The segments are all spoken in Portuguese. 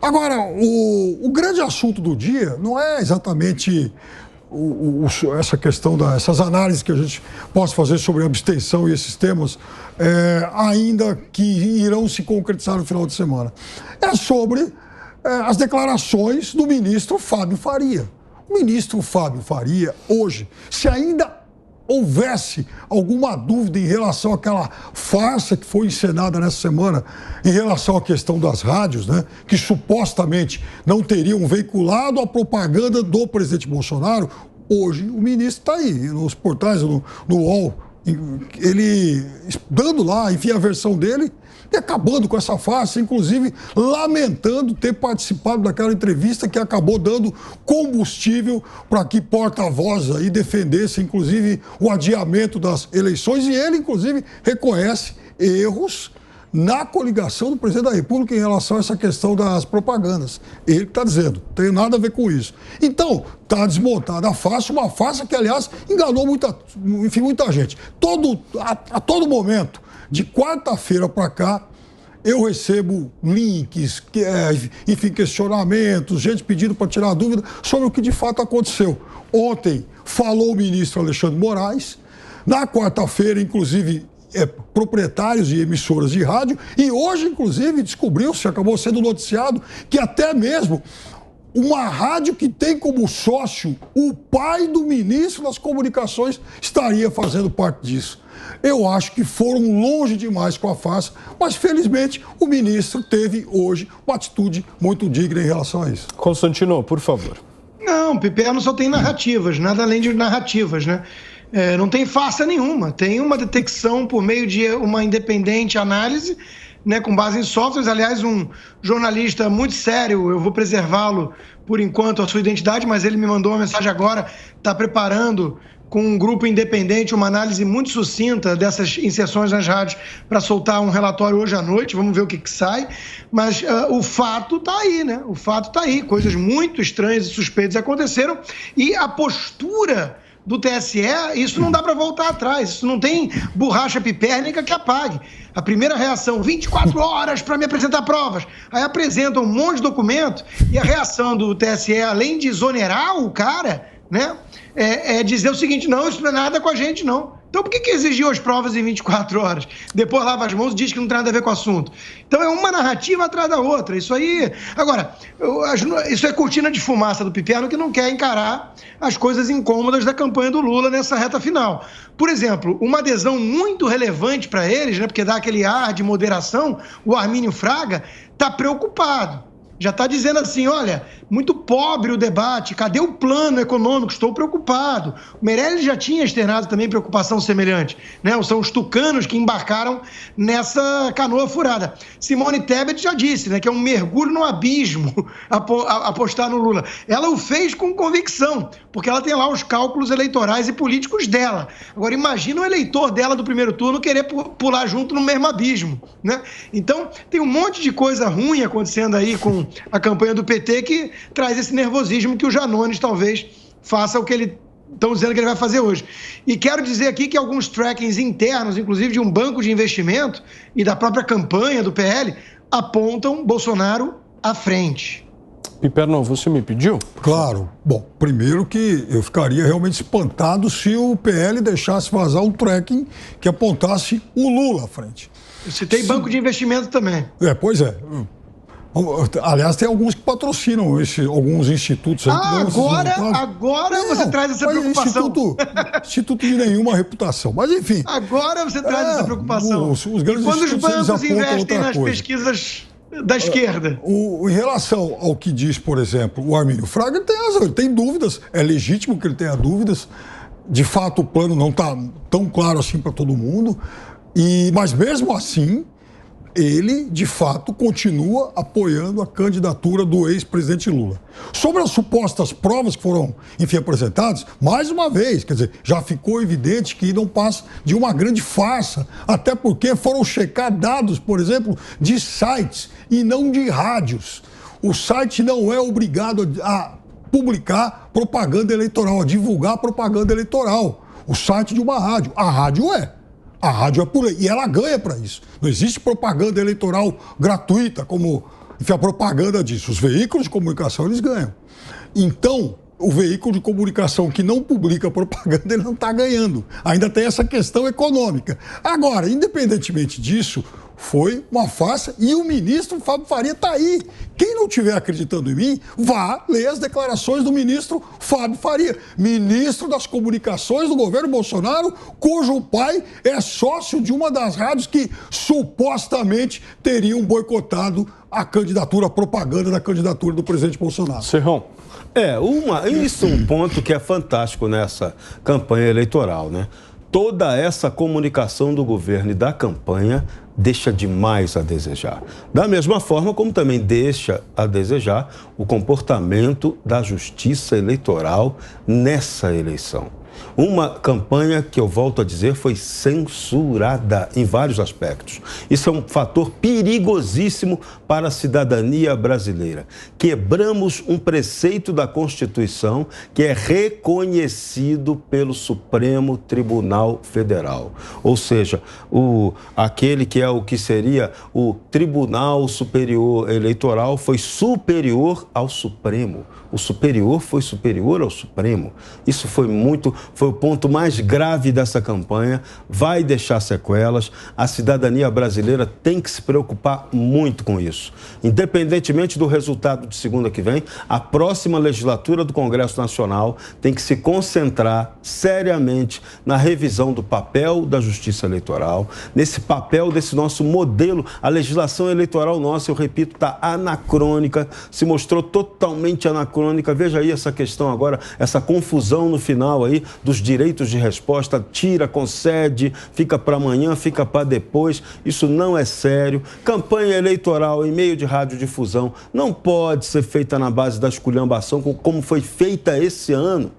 Agora, o grande assunto do dia não é exatamente essa questão dessas análises que a gente possa fazer sobre a abstenção e esses temas, ainda que irão se concretizar no final de semana. É sobre as declarações do ministro Fábio Faria. O ministro Fábio Faria, hoje, se ainda houvesse alguma dúvida em relação àquela farsa que foi encenada nessa semana em relação à questão das rádios, né, que supostamente não teriam veiculado a propaganda do presidente Bolsonaro, hoje o ministro está aí, nos portais, no UOL, ele dando lá, enfim, a versão dele e acabando com essa farsa, inclusive lamentando ter participado daquela entrevista que acabou dando combustível para que porta-voz aí defendesse, inclusive, o adiamento das eleições. E ele, inclusive, reconhece erros na coligação do presidente da República em relação a essa questão das propagandas. Ele está dizendo, não tem nada a ver com isso. Então, está desmontada a farsa, uma farsa que, aliás, enganou muita gente. A todo momento, de quarta-feira para cá, eu recebo links, enfim, questionamentos, gente pedindo para tirar dúvida sobre o que de fato aconteceu. Ontem falou o ministro Alexandre Moraes, na quarta-feira, inclusive, proprietários de emissoras de rádio, e hoje, inclusive, descobriu-se, acabou sendo noticiado, que até mesmo uma rádio que tem como sócio o pai do ministro das Comunicações estaria fazendo parte disso. Eu acho que foram longe demais com a farsa, mas felizmente o ministro teve hoje uma atitude muito digna em relação a isso. Constantino, por favor. Não, Piperno só tem narrativas, nada além de narrativas, né? Não tem farsa nenhuma, tem uma detecção por meio de uma independente análise, né, com base em softwares. Aliás, um jornalista muito sério, eu vou preservá-lo por enquanto a sua identidade, mas ele me mandou uma mensagem agora, está preparando com um grupo independente uma análise muito sucinta dessas inserções nas rádios para soltar um relatório hoje à noite, vamos ver o que sai, mas o fato está aí, né? O fato está aí, coisas muito estranhas e suspeitas aconteceram e a postura do TSE, isso não dá para voltar atrás, isso não tem borracha pipérnica que apague. A primeira reação, 24 horas para me apresentar provas. Aí apresentam um monte de documento e a reação do TSE, além de exonerar o cara, né, é dizer o seguinte, não, isso não é nada com a gente, não. Então por que exigiu as provas em 24 horas? Depois lava as mãos e diz que não tem nada a ver com o assunto. Então é uma narrativa atrás da outra. Isso aí... Agora, isso é cortina de fumaça do Piperno que não quer encarar as coisas incômodas da campanha do Lula nessa reta final. Por exemplo, uma adesão muito relevante para eles, né, porque dá aquele ar de moderação, o Armínio Fraga está preocupado. Já está dizendo assim, olha, muito pobre o debate, cadê o plano econômico? Estou preocupado. O Meirelles já tinha externado também preocupação semelhante, né? São os tucanos que embarcaram nessa canoa furada. Simone Tebet já disse, né, que é um mergulho no abismo apostar no Lula. Ela o fez com convicção, porque ela tem lá os cálculos eleitorais e políticos dela. Agora, imagina o eleitor dela do primeiro turno querer pular junto no mesmo abismo, né? Então, tem um monte de coisa ruim acontecendo aí com a campanha do PT que traz esse nervosismo que o Janones talvez faça o que ele estão dizendo que ele vai fazer hoje. E quero dizer aqui que alguns trackings internos, inclusive de um banco de investimento e da própria campanha do PL, apontam Bolsonaro à frente. Piperno, você me pediu? Claro. Bom, primeiro que eu ficaria realmente espantado se o PL deixasse vazar um tracking que apontasse o Lula à frente. Eu citei banco de investimento também. Pois é. Aliás, tem alguns que patrocinam alguns institutos. Agora você traz essa preocupação. Instituto de nenhuma reputação. Mas, enfim. Agora você traz essa preocupação. Os grandes quando os bancos investem nas coisa. Pesquisas da esquerda. Em relação ao que diz, por exemplo, o Armínio Fraga, ele tem razão, ele tem dúvidas. É legítimo que ele tenha dúvidas. De fato, o plano não está tão claro assim para todo mundo. Mas, mesmo assim, ele, de fato, continua apoiando a candidatura do ex-presidente Lula. Sobre as supostas provas que foram, enfim, apresentadas, mais uma vez, quer dizer, já ficou evidente que não passa de uma grande farsa, até porque foram checar dados, por exemplo, de sites e não de rádios. O site não é obrigado a publicar propaganda eleitoral, a divulgar propaganda eleitoral. O site de uma rádio. A rádio é. A rádio é por lei, e ela ganha para isso. Não existe propaganda eleitoral gratuita, como, enfiar propaganda disso. Os veículos de comunicação, eles ganham. Então, o veículo de comunicação que não publica propaganda, ele não está ganhando. Ainda tem essa questão econômica. Agora, independentemente disso, foi uma farsa e o ministro Fábio Faria está aí. Quem não estiver acreditando em mim, vá ler as declarações do ministro Fábio Faria, ministro das Comunicações do governo Bolsonaro, cujo pai é sócio de uma das rádios que supostamente teriam boicotado a candidatura, a propaganda da candidatura do presidente Bolsonaro. Serrão. Isso é um ponto que é fantástico nessa campanha eleitoral, né? Toda essa comunicação do governo e da campanha deixa demais a desejar. Da mesma forma como também deixa a desejar o comportamento da justiça eleitoral nessa eleição. Uma campanha que, eu volto a dizer, foi censurada em vários aspectos. Isso é um fator perigosíssimo para a cidadania brasileira. Quebramos um preceito da Constituição que é reconhecido pelo Supremo Tribunal Federal. Ou seja, aquele que é o que seria o Tribunal Superior Eleitoral foi superior ao Supremo. O superior foi superior ao Supremo. Isso foi o ponto mais grave dessa campanha, vai deixar sequelas. A cidadania brasileira tem que se preocupar muito com isso. Independentemente do resultado de segunda que vem, a próxima legislatura do Congresso Nacional tem que se concentrar seriamente na revisão do papel da justiça eleitoral, nesse papel desse nosso modelo. A legislação eleitoral nossa, eu repito, está anacrônica, se mostrou totalmente anacrônica. Veja aí essa questão agora, essa confusão no final aí dos direitos de resposta, tira, concede, fica para amanhã, fica para depois. Isso não é sério. Campanha eleitoral em meio de radiodifusão não pode ser feita na base da esculhambação, como foi feita esse ano.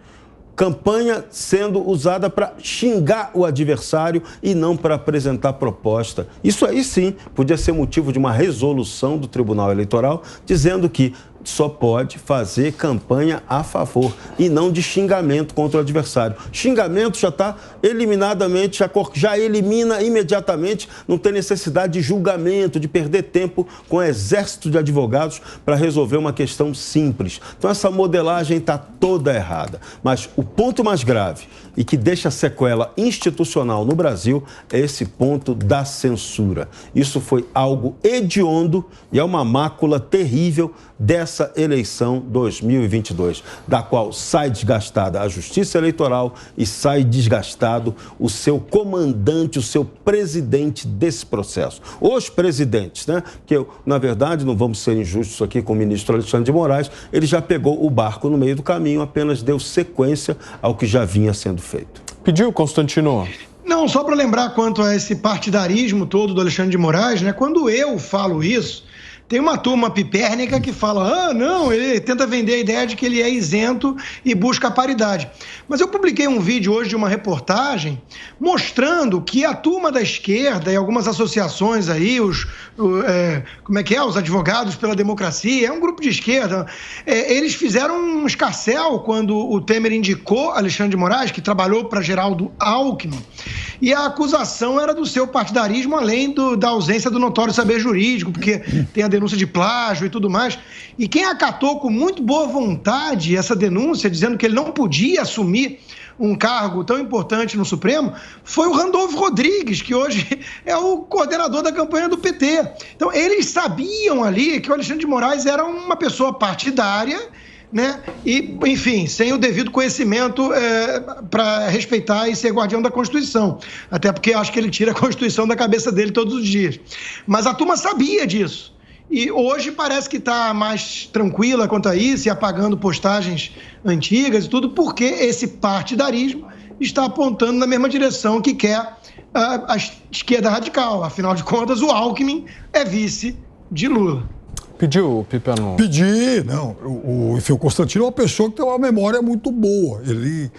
Campanha sendo usada para xingar o adversário e não para apresentar proposta. Isso aí sim podia ser motivo de uma resolução do Tribunal Eleitoral dizendo que só pode fazer campanha a favor e não de xingamento contra o adversário. Xingamento já está eliminadamente, já elimina imediatamente, não tem necessidade de julgamento, de perder tempo com o exército de advogados para resolver uma questão simples. Então essa modelagem está toda errada. Mas o ponto mais grave e que deixa sequela institucional no Brasil é esse ponto da censura. Isso foi algo hediondo e é uma mácula terrível dessa eleição 2022, da qual sai desgastada a Justiça Eleitoral e sai desgastado o seu comandante, o seu presidente desse processo. Os presidentes, né? Que, na verdade, não vamos ser injustos aqui com o ministro Alexandre de Moraes, ele já pegou o barco no meio do caminho, apenas deu sequência ao que já vinha sendo feito. Pediu, Constantino? Não, só para lembrar quanto a esse partidarismo todo do Alexandre de Moraes, né? Quando eu falo isso, tem uma turma pipérnica que fala, não, ele tenta vender a ideia de que ele é isento e busca a paridade. Mas eu publiquei um vídeo hoje de uma reportagem mostrando que a turma da esquerda e algumas associações aí, os advogados pela democracia, é um grupo de esquerda, eles fizeram um escarcéu quando o Temer indicou Alexandre de Moraes, que trabalhou para Geraldo Alckmin, e a acusação era do seu partidarismo, além da ausência do notório saber jurídico, porque tem a denúncia de plágio e tudo mais. E quem acatou com muito boa vontade essa denúncia, dizendo que ele não podia assumir um cargo tão importante no Supremo, foi o Randolfo Rodrigues, que hoje é o coordenador da campanha do PT. Então, eles sabiam ali que o Alexandre de Moraes era uma pessoa partidária, né? E, enfim, sem o devido conhecimento para respeitar e ser guardião da Constituição. Até porque acho que ele tira a Constituição da cabeça dele todos os dias. Mas a turma sabia disso. E hoje parece que está mais tranquila quanto a isso e apagando postagens antigas e tudo, porque esse partidarismo está apontando na mesma direção que quer a esquerda radical. Afinal de contas, o Alckmin é vice de Lula. Pediu, Pipeno? Pedi, não. O Constantino é uma pessoa que tem uma memória muito boa. Ele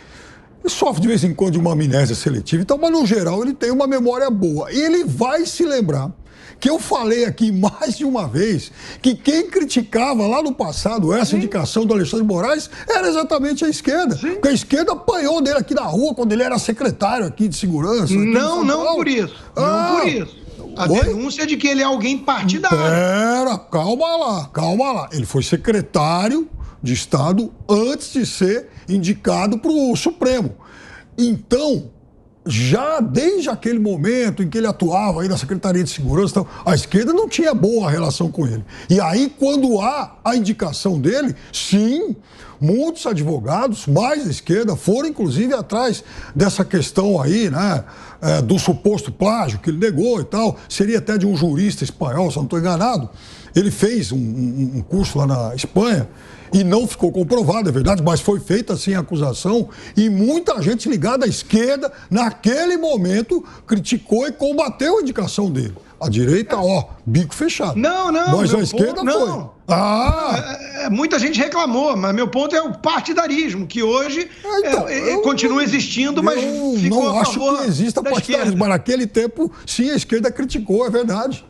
sofre de vez em quando de uma amnésia seletiva, então, mas no geral ele tem uma memória boa. E ele vai se lembrar que eu falei aqui mais de uma vez que quem criticava lá no passado essa indicação do Alexandre de Moraes era exatamente a esquerda. Sim. Porque a esquerda apanhou dele aqui na rua quando ele era secretário aqui de segurança. Não por isso. Não por isso. A Oi? denúncia é de que ele é alguém partidário. Pera, calma lá. Ele foi secretário de Estado antes de ser indicado para o Supremo. Então, já desde aquele momento em que ele atuava aí na Secretaria de Segurança, a esquerda não tinha boa relação com ele. E aí, quando há a indicação dele, sim, muitos advogados, mais da esquerda, foram inclusive atrás dessa questão aí, né, do suposto plágio que ele negou e tal. Seria até de um jurista espanhol, se eu não estou enganado. Ele fez um curso lá na Espanha e não ficou comprovado, é verdade, mas foi feita assim a acusação e muita gente ligada à esquerda, naquele momento, criticou e combateu a indicação dele. A direita, ó, bico fechado. Não, mas a esquerda não. foi. Muita gente reclamou, mas meu ponto é o partidarismo, que hoje continua existindo, mas ficou não a acho favor que exista da partidarismo, esquerda. mas naquele tempo, sim, a esquerda criticou, é verdade.